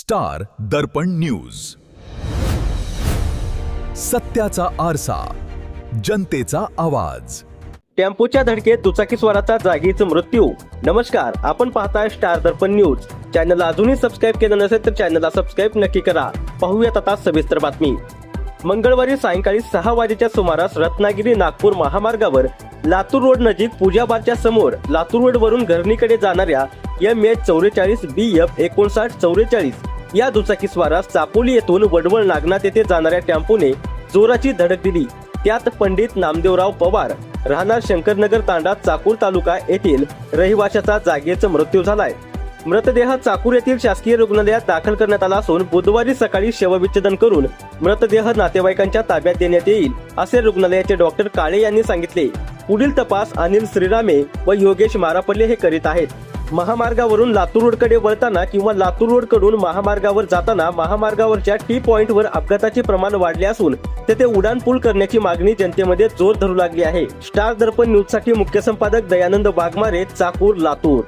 Star दर्पण news, सत्याचा आरसा, जनतेचा आवाज. टेम्पोच्या धडकेत दुचाकीस्वाराचा जागीच मृत्यू. नमस्कार, आपण पाहताय स्टार दर्पण न्यूज. चॅनलला अजूनही सबस्क्राईब केलं नसेल तर चॅनलला सबस्क्राईब नक्की करा. पाहूयात आता सविस्तर बातमी. मंगळवारी सायंकाळी 6 वाजेच्या सुमारास रत्नागिरी नागपूर महामार्गावर लातूर रोड नजीक पूजा बारच्या समोर लातूर रोड वरून घरणीकडे जाणाऱ्या MH44 BF 5944 या दुचाकीस्वारास चापोली येथून वडवळ नागनाथ येथे जाणाऱ्या टेम्पोने जोराची धडक दिली. त्यात पंडित नामदेवराव पवार राहणार शंकरनगर तांडा चाकूर तालुका येथील रहिवाशाचा जागीच मृत्यू झालाय. मृतदेह चाकूर येथील शासकीय रुग्णालयात दाखल करण्यात आला असून बुधवारी सकाळी शवविच्छेदन करून मृतदेह नातेवाईकांच्या ताब्यात देण्यात येईल असे रुग्णालयाचे डॉक्टर काळे यांनी सांगितले. पुढील तपास अनिल श्रीरामे व योगेश मारापल्ले हे करीत आहेत. महामार्गावरून लातूर रोडकडे वळताना किंवा लातूर रोड कडून महामार्गावर जाताना महामार्गावरच्या टी पॉइंटवर अपघाताचे प्रमाण वाढले असून तेथे उड्डाणपूल करण्याची मागणी जनतेमध्ये जोर धरू लागली आहे. स्टार दर्पण न्यूज साठी मुख्य संपादक दयानंद वाघमारे, चाकूर, लातूर.